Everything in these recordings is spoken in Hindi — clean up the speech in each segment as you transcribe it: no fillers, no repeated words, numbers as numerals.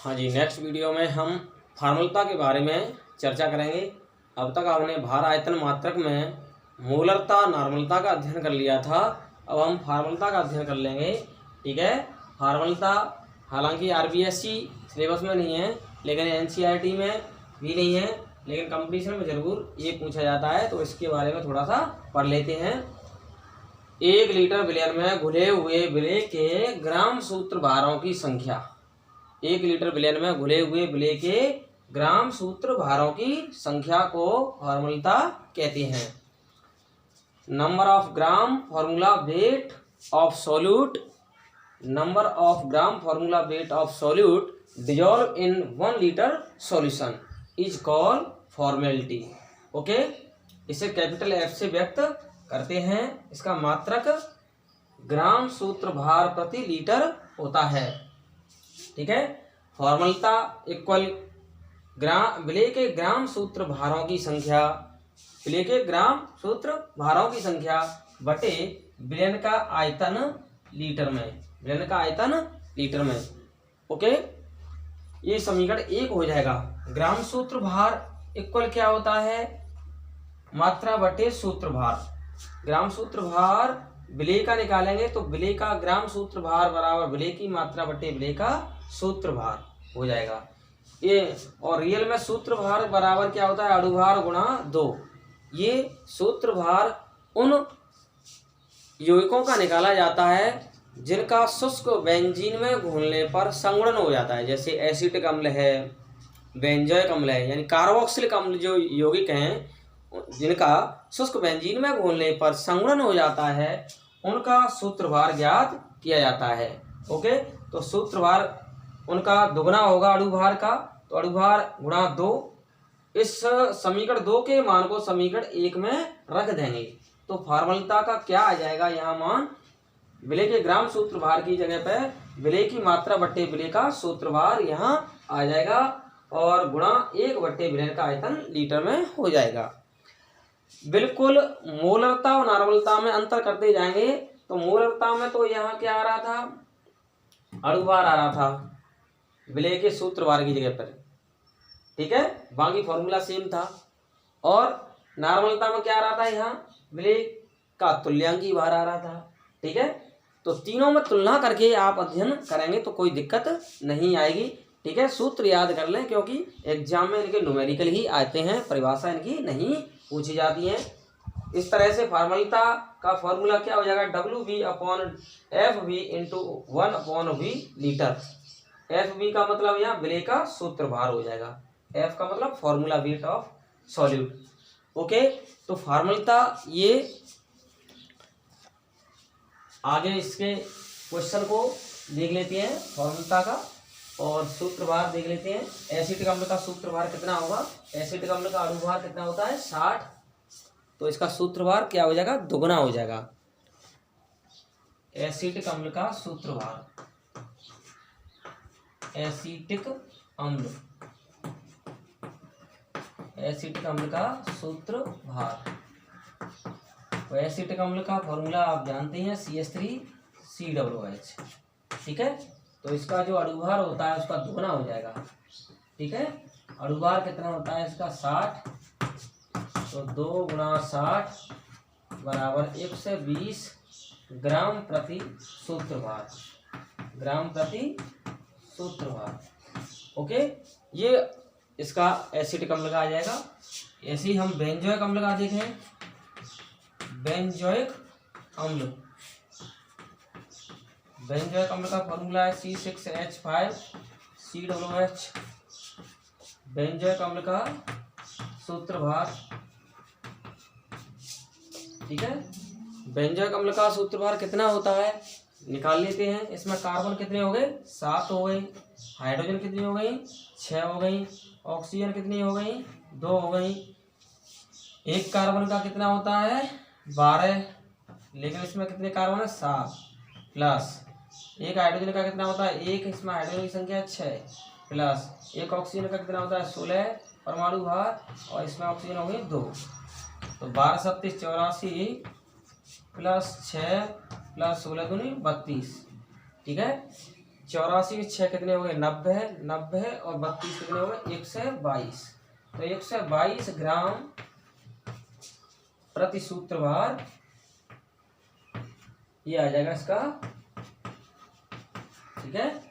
हाँ जी, नेक्स्ट वीडियो में हम फार्मलता के बारे में चर्चा करेंगे। अब तक हमने भार आयतन मात्रक में मोलरता नॉर्मलता का अध्ययन कर लिया था। अब हम फार्मलता का अध्ययन कर लेंगे। ठीक है, फार्मलता हालांकि आरबीएससी सिलेबस में नहीं है, लेकिन एनसीईआरटी में भी नहीं है, लेकिन कंपटीशन में ज़रूर ये पूछा जाता है, तो इसके बारे में थोड़ा सा पढ़ लेते हैं। 1 लीटर विलयन में घुले हुए विलेय के ग्राम सूत्र भारों की संख्या। 1 लीटर विलयन में घुले हुए विलेय के ग्राम सूत्र भारों की संख्या को फार्मूलता कहते हैं। Number of gram formula weight of solute, number of gram formula weight of solute dissolve in 1 litre solution is called formality. Okay, इसे कैपिटल एफ से व्यक्त करते हैं। इसका मात्रक ग्राम सूत्र भार प्रति लीटर होता है। ठीक है, फॉर्मलता इक्वल विलेय के ग्राम सूत्र भारों की संख्या, विलेय के ग्राम सूत्र भारों की संख्या बटे विलयन का आयतन लीटर में, विलयन का आयतन लीटर में। ओके, ये समीकरण 1 हो जाएगा। ग्राम सूत्र भार इक्वल क्या होता है? मात्रा बटे सूत्र भार। ग्राम सूत्र भार विलेय का निकालेंगे तो विलेय का ग्राम सूत्र भार बराबर विलेय की मात्रा बटे विलेय का सूत्र भार हो जाएगा ये। और रियल में सूत्र भार बराबर क्या होता है? अणुभार गुणा 2। ये सूत्र भार उन यौगिकों का निकाला जाता है जिनका शुष्क बेंजीन में घुलने पर संगुणन हो जाता है। जैसे एसिटिक अम्ल है, बेंजोइक अम्ल है, यानी कार्बोक्सिलिक अम्ल जो यौगिक हैं जिनका शुष्क बेंजीन में घुलने पर संगुणन हो जाता है, उनका सूत्रभार ज्ञात किया जाता है। ओके, तो सूत्रभार उनका दुगना होगा अणुभार का, तो अणुभार गुणा 2। इस समीकरण 2 के मान को समीकरण 1 में रख देंगे तो फार्मलता का क्या आ जाएगा? यहाँ मान विलेय के ग्राम सूत्रभार की जगह पे विलेय की मात्रा बट्टे विलेय का सूत्रभार यहाँ आ जाएगा और गुणा 1 बट्टे विलयन का आयतन लीटर में हो जाएगा। बिल्कुल मोलरता और नॉर्मलता में अंतर करते जाएंगे। तो मोलरता में तो यहाँ क्या आ रहा था? अणुभार आ रहा था विलेय के सूत्रभार की जगह पर। ठीक है, बाकी फॉर्मूला सेम था। और नॉर्मलता में क्या आ रहा था? यहाँ विलेय का तुल्यांकी भार आ रहा था। ठीक है, तो तीनों में तुलना करके आप अध्ययन करेंगे तो कोई दिक्कत नहीं आएगी। ठीक है, सूत्र याद कर लें क्योंकि एग्जाम में इनके न्यूमेरिकल ही आते हैं, परिभाषा इनकी नहीं पूछी जाती है। इस तरह से फार्मलता का फॉर्मूला क्या हो जाएगा? WV/FV into 1/V litre. FV का मतलब यहाँ विलेय का सूत्रभार हो जाएगा। F का मतलब formula weight of solute. Okay, तो फार्मलता ये आगे इसके क्वेश्चन को देख लेते हैं फॉर्मलता का, और सूत्रभार देख लेते हैं। एसिटिक अम्ल का सूत्रभार कितना होगा? एसिटिक अम्ल का अणुभार कितना होता है? 60। तो इसका सूत्रभार क्या हो जाएगा? दुगना हो जाएगा। एसिटिक अम्ल का सूत्रभार, एसिटिक अम्ल, एसिटिक अम्ल का सूत्रभार। तो एसिटिक अम्ल का फॉर्मूला आप जानते हैं CH3COOH। ठीक है, तो इसका जो अणुभार होता है उसका दुगना हो जाएगा। ठीक है, अणुभार कितना होता है इसका? 60। तो 2 गुणा 60 बराबर 120 ग्राम प्रति सूत्रभार, ग्राम प्रति सूत्रभार। ओके, ये इसका एसिटिक अम्ल का आ जाएगा। ऐसे ही हम बेंजोइक अम्ल का देखें। बेंजोइक अम्ल, बेंजोइक अम्ल का फॉर्मूला है C6H5COOH। बेंजोइक अम्ल का सूत्रभार। ठीक है, बेंजोइक अम्ल का सूत्रभार कितना होता है निकाल लेते हैं। इसमें कार्बन कितने हो गए? 7 हो गई। हाइड्रोजन कितनी हो गई? 6 हो गई। ऑक्सीजन कितनी हो गई? 2 हो गई। एक कार्बन का कितना होता है? 12। लेकिन इसमें कितने कार्बन है? 7 प्लस एक हाइड्रोजन का कितना होता है? 1। इसमें हाइड्रोजन की संख्या 6 प्लस एक ऑक्सीजन का कितना होता है? 16 परमाणु भार, और इसमें ऑक्सीजन हो गई 2। तो 12 × 7 = 84 प्लस 6 प्लस 16 दूनी 32। ठीक है, 84 में 6 कितने हो गए 90 है, 90 है और 32 कितने हो गए 122। तो 122 ग्राम प्रति सूत्र भार ये आ जाएगा इसका, ठीक है,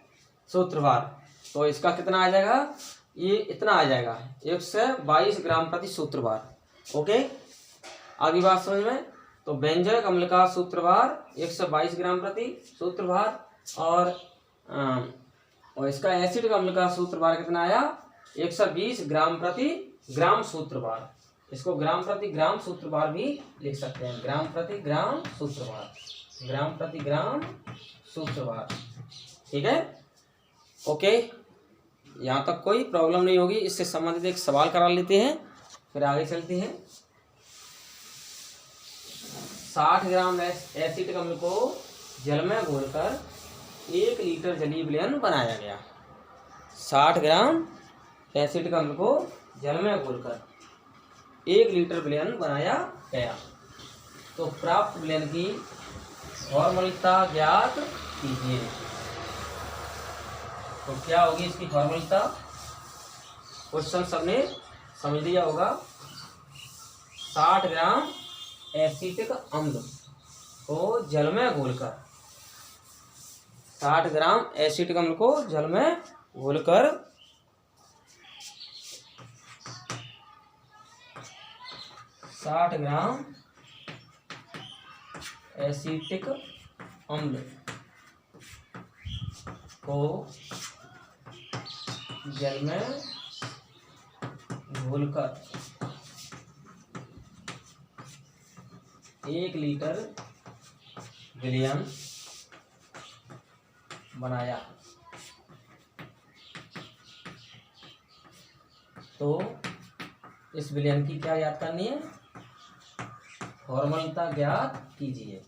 सूत्र भार। तो इसका कितना आ जाएगा, ये इतना आ जाएगा 122 ग्राम प्रति सूत्र भार। ओके, आगे बात समझ में। तो व्यंजक अम्ल का सूत्र भार 122 ग्राम प्रति सूत्र भार और इसका एसिड अम्ल का सूत्र भार कितना आया 120 ग्राम प्रति ग्राम सूत्र भार। इसको ग्राम प्रति ग्राम सूत्र भार भी लिख सकते हैं, ग्राम प्रति ग्राम सूत्र भार, ग्राम प्रति ग्राम सूत्र भार, ठीक है। ओके, यहाँ तक कोई प्रॉब्लम नहीं होगी। इससे संबंधित एक सवाल करा लेते हैं, फिर आगे चलते हैं। 60 ग्राम एसिटिक अम्ल को जल में घोलकर 1 लीटर जलीय विलयन बनाया गया। 60 ग्राम एसिटिक अम्ल को जल में घोलकर 1 लीटर विलयन बनाया गया। तो प्राप्त विलयन की फॉर्मूलता ज्ञात कीजिए। तो क्या होगी इसकी फॉर्मूलता, क्वेश्चन सबने समझ लिया होगा। 60 ग्राम एसिटिक अम्ल को जल में घोलकर, 60 ग्राम एसिटिक अम्ल को जल में घोलकर 60 ग्राम एसिटिक अम्ल को जल में घोलकर 1 लीटर विलयन बनाया। तो इस विलयन की क्या याद करनी है, फॉर्मूलता ज्ञात कीजिए।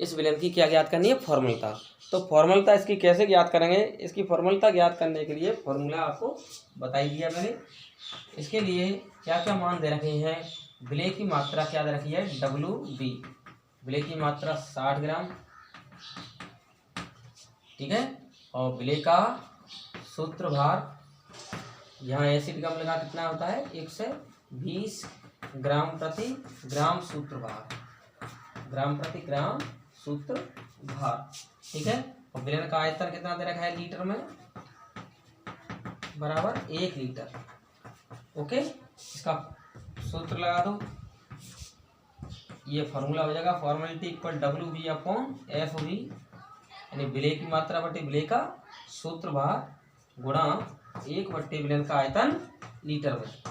इस विलयन की क्या ज्ञात करनी है, फॉर्मूलता। तो फॉर्मूलता इसकी कैसे ज्ञात करेंगे, इसकी फॉर्मूलता ज्ञात करने के लिए फॉर्मूला आपको बता ही दिया मैंने। इसके लिए क्या क्या मान दे रखे हैं, विलय की मात्रा क्या दे रखी है WB, विलय की मात्रा 60 ग्राम, ठीक है, और विलय का सूत्र भार यहाँ एसिड अम्ल का कितना होता है 120 ग्राम प्रति ग्राम सूत्र भार, ग्राम प्रति ग्राम सूत्र भार, ठीक है। और विलयन का आयतन कितना दे रखा है लीटर में, बराबर 1 लीटर। ओके, इसका सूत्र लगा दो, ये फॉर्मूला हो जाएगा formality equal WB upon FB, यानी विलय की मात्रा बटे विलय का सूत्र भार गुणा 1 बटे विलयन का आयतन लीटर में।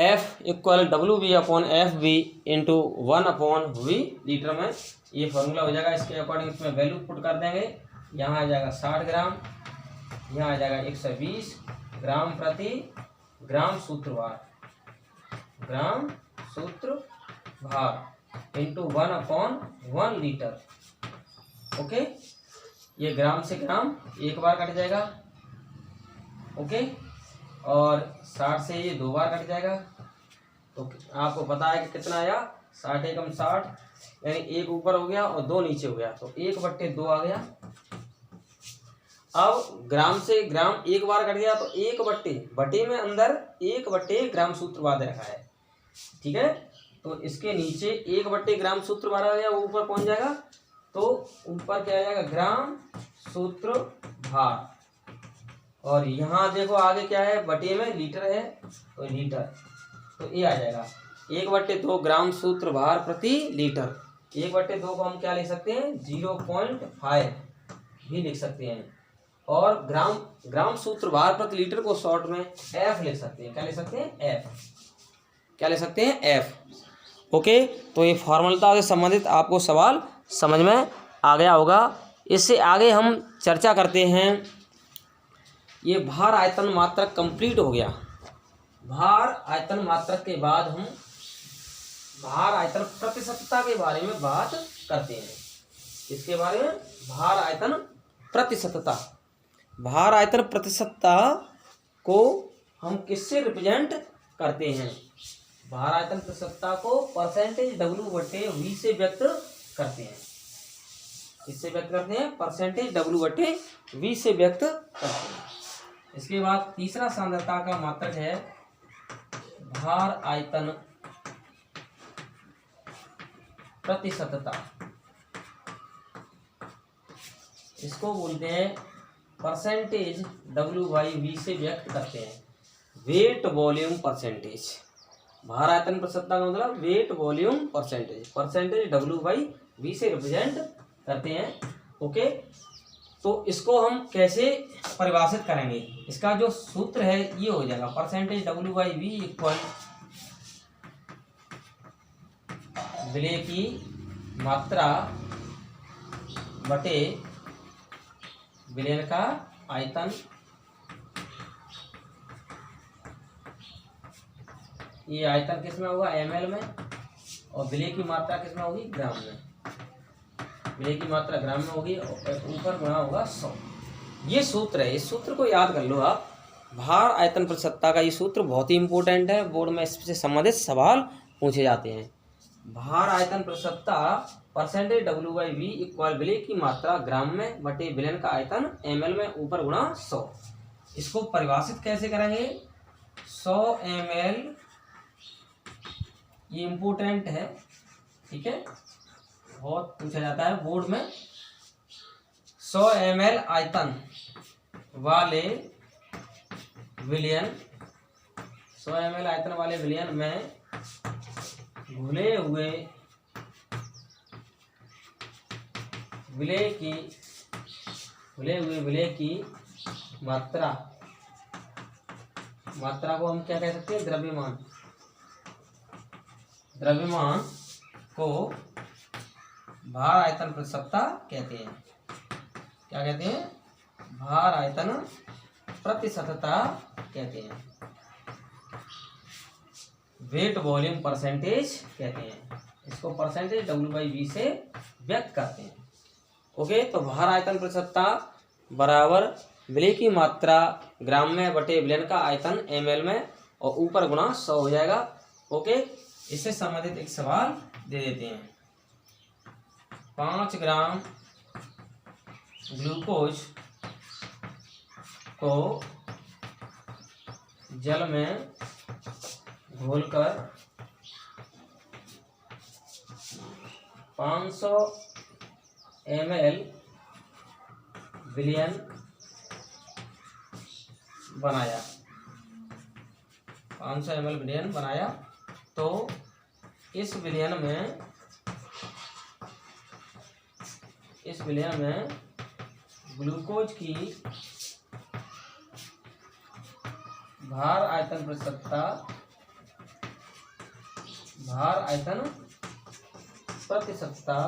F equal WB upon FB into 1 upon V litre में, ये फॉर्मूला हो जाएगा। इसके अकॉर्डिंग इसमें वैल्यू पुट कर देंगे। यहाँ आ जाएगा 60 ग्राम, यहाँ आ जाएगा 120 ग्राम प्रति ग्राम सूत्र भार, ग्राम सूत्र भार इंटू 1 अपॉन 1 लीटर। ओके, ये ग्राम से ग्राम एक बार कट जाएगा, ओके, और 60 से ये 2 बार कट जाएगा। तो आपको पता है कि कितना आया 60 एकम 60, यानी 1 ऊपर हो गया और 2 नीचे हो गया, तो 1 बट्टे 2 आ गया। अब ग्राम से ग्राम एक बार कट गया, तो 1 बट्टे में अंदर 1 बट्टे ग्राम सूत्र भार दे रखा है, ठीक है। तो इसके नीचे 1 बट्टे ग्राम सूत्र भार आ गया, वो ऊपर पहुंच जाएगा। तो ऊपर क्या आ जाएगा ग्राम सूत्र भार, और यहाँ देखो आगे क्या है बटे में लीटर है, तो लीटर, तो ये आ जाएगा 1 बट्टे 2 ग्राम सूत्र भार प्रति लीटर। 1 बट्टे 2 को हम क्या लिख सकते हैं 0.5 भी लिख सकते हैं, और ग्राम सूत्र भार प्रति लीटर को शॉर्ट में F लिख सकते हैं। क्या लिख सकते हैं F, क्या लिख सकते हैं F। ओके, तो ये फॉर्मूलता से संबंधित आपको सवाल समझ में आ गया होगा। इससे आगे हम चर्चा करते हैं, ये भार आयतन मात्रक कंप्लीट हो गया। भार आयतन मात्रक के बाद हम भार आयतन प्रतिशतता के बारे में बात करते हैं। इसके बारे में भार आयतन प्रतिशतता, भार आयतन प्रतिशतता को हम किससे रिप्रेजेंट करते हैं, भार आयतन प्रतिशतता को परसेंटेज W/V से व्यक्त करते हैं। किससे व्यक्त करते हैं? परसेंटेज W/V से व्यक्त करते हैं। इसके बाद तीसरा सांद्रता का मात्रक है भार आयतन प्रतिशतता। इसको बोलते हैं परसेंटेज W/V से व्यक्त करते हैं। Weight volume percentage. भार आयतन प्रतिशतता का मतलब wait volume percentage. Percentage W/V से रिप्रेजेंट करते हैं। ओके, तो इसको हम कैसे परिभाषित करेंगे? इसका जो सूत्र है ये हो जाएगा परसेंटेज W/V इक्वल विलेय की मात्रा बटे विलयन का आयतन। ये आयतन किस में होगा? ml में, और विलय की मात्रा किस में होगी? ग्राम में। विलय की मात्रा ग्राम में होगी और ऊपर गुणा होगा 100। ये सूत्र है, इस सूत्र को याद कर लो आप। भार आयतन प्रतिशतता का ये सूत्र बहुत ही इंपॉर्टेंट है, बोर्ड में इससे संबंधित सवाल पूछे जाते हैं। भार आयतन प्रतिशतता परसेंटेज W/V इक्वल विलय की मात्रा ग्राम में बटे विलयन का आयतन ml में ऊपर गुणा 100। इसको परिभाषित कैसे करेंगे? 100 ml, ये इम्पोर्टेंट है, ठीक है, बहुत पूछा जाता है बोर्ड में। 100 ml आयतन वाले विलयन, 100 ml आयतन वाले विलयन में घुले हुए विलय की मात्रा को हम क्या कह सकते हैं? द्रव्यमान। द्रव्यमान को भार आयतन प्रतिशतता कहते हैं। क्या कहते हैं? भार आयतन प्रतिशतता कहते हैं। वेट वॉल्यूम परसेंटेज कहते हैं। इसको परसेंटेज W/V से व्यक्त करते हैं। ओके, तो भार आयतन प्रतिशतता बराबर विलय की मात्रा ग्राम में बटे विलयन का आयतन ml में और ऊपर गुणा 100 हो जाएगा। ओके, इससे संबंधित एक सवाल दे देते हैं। 5 ग्राम ग्लूकोज को जल में घोलकर 500 ml विलयन बनाया। 500 ml विलयन बनाया, तो इस विलयन में ग्लूकोज की भार आयतन प्रतिशतता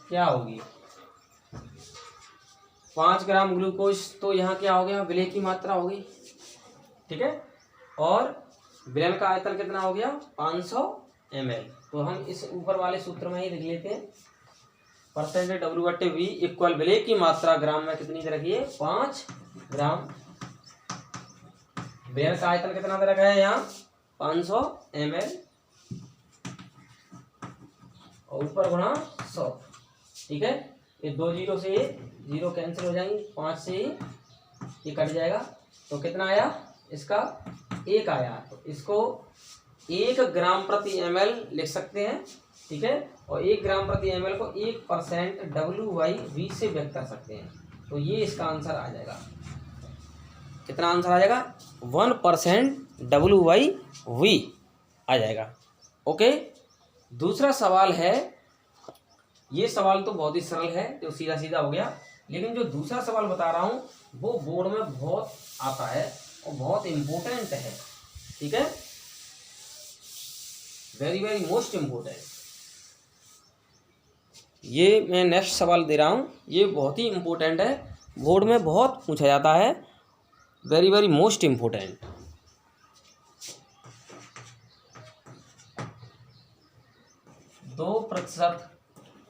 क्या होगी? 5 ग्राम ग्लूकोज, तो यहाँ क्या हो गया? विलय की मात्रा होगी, ठीक है, और विलयन का आयतन कितना हो गया? 500 ml। तो हम इस ऊपर वाले सूत्र में ही लिख लेते हैं। परसेंटेज W/V इक्वल विलय की मात्रा ग्राम में कितनी दे रखी है? 5 ग्राम। विलयन का आयतन कितना दे रखा है यहाँ? 500 ml और ऊपर गुणा 100, ठीक है। ये 2 जीरो से 0 कैंसिल हो जाएंगे, 5 से ये कट जाएगा, तो कितना आया? इसका 1 आया। तो इसको 1 ग्राम प्रति ml लिख सकते हैं, ठीक है, और 1 ग्राम प्रति ml को 1% W/V से व्यक्त कर सकते हैं। तो ये इसका आंसर आ जाएगा। कितना आंसर आ जाएगा? 1% W/V आ जाएगा। ओके, दूसरा सवाल है, ये सवाल तो बहुत ही सरल है, तो सीधा सीधा हो गया, लेकिन जो दूसरा सवाल बता रहा हूँ वो बोर्ड में बहुत आता है और बहुत इम्पोर्टेंट है, ठीक है, वेरी वेरी मोस्ट इम्पोर्टेंट। ये मैं नेक्स्ट सवाल दे रहा हूँ, ये बहुत ही इम्पोर्टेंट है, बोर्ड में बहुत पूछा जाता है, वेरी वेरी मोस्ट इम्पोर्टेंट। दो प्रतिशत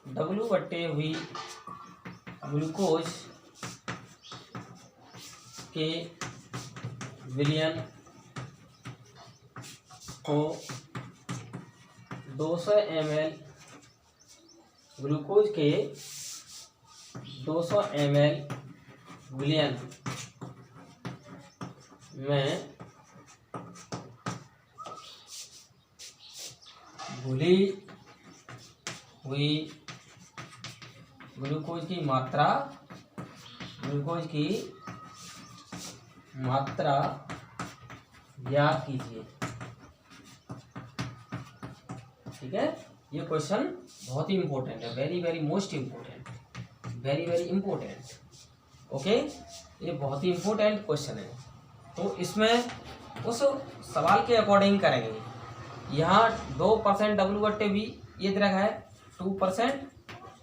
W/V ग्लूकोज के विलयन को 200 ml ग्लूकोज के 200 ml विलयन में घुली हुई ग्लूकोज की मात्रा ज्ञात कीजिए। ठीक है, ये क्वेश्चन बहुत ही इंपॉर्टेंट है, very very most important, very very important. Okay, ये बहुत ही इंपॉर्टेंट क्वेश्चन है। तो इसमें उस सवाल के अकॉर्डिंग करेंगे। यहाँ 2% W/V ये दे रखा है, 2%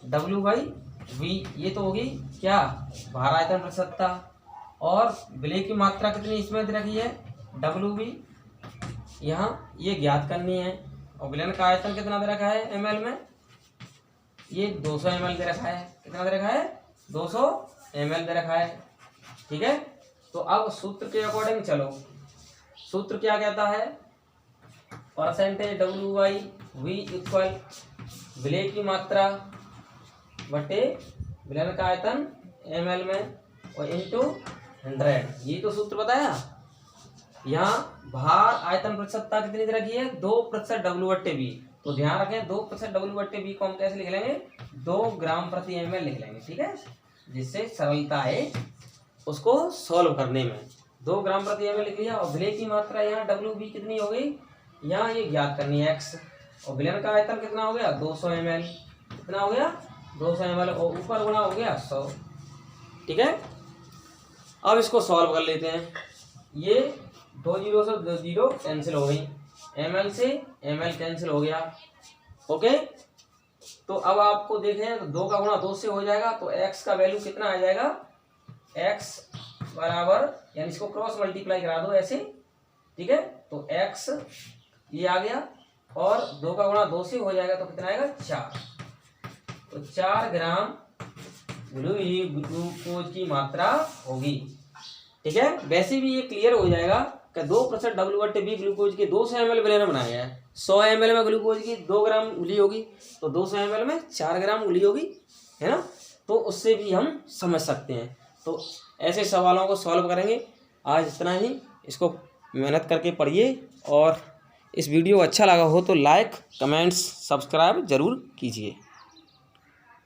W/V ये तो होगी क्या, भार आयतन प्रतिशतता, और विलय की मात्रा कितनी इसमें दे रखी है, WV, यहाँ ये ज्ञात करनी है। और विलयन का आयतन कितना दे रखा है ml में, ये 200 ml दे रखा है। कितना दे रखा है, 200 ml दे रखा है। ठीक है, तो अब सूत्र के अकॉर्डिंग चलो। सूत्र क्या कहता है, परसेंटेज W/V इक्वल विलय की मात्रा बटे विलयन का आयतन ml में और इंटू 100। ये तो सूत्र बताया। यहाँ भार आयतन प्रतिशतता कितनी दे रखी है, 2% W/V। तो ध्यान रखें 2% W/V को हम कैसे लिख लेंगे, 2 ग्राम प्रति ml लिख लेंगे। ठीक है, जिससे सरलता है उसको सॉल्व करने में। 2 ग्राम प्रति ml लिख लिया। और विलय की मात्रा यहाँ WV कितनी हो गई, यहाँ ये ज्ञात करनी है x। और विलयन का आयतन कितना हो गया, 200 ml। कितना हो गया, 200 ml, और ऊपर गुणा हो गया 100। ठीक है, अब इसको सॉल्व कर लेते हैं। ये 2 0 से 2 0 कैंसिल हो गई, ml से ml कैंसिल हो गया। ओके, तो अब आपको देखें तो 2 का गुणा 2 से हो जाएगा, तो x का वैल्यू कितना आ जाएगा, x बराबर, यानी इसको क्रॉस मल्टीप्लाई करा दो ऐसे। ठीक है, तो x ये आ गया, और 2 का गुणा 2 से हो जाएगा तो कितना आएगा, 4। तो 4 ग्राम ग्लूकोज की मात्रा होगी। ठीक है, वैसे भी ये क्लियर हो जाएगा कि 2% W/V ग्लूकोज के 200 ml विलयन बनाया है। 100 ml में ग्लूकोज की 2 ग्राम उली होगी, तो 200 ml में 4 ग्राम उली होगी, है ना। तो उससे भी हम समझ सकते हैं। तो ऐसे सवालों को सॉल्व करेंगे। आज इतना ही, इसको मेहनत करके पढ़िए, और इस वीडियो अच्छा लगा हो तो लाइक, कमेंट्स, सब्सक्राइब जरूर कीजिए।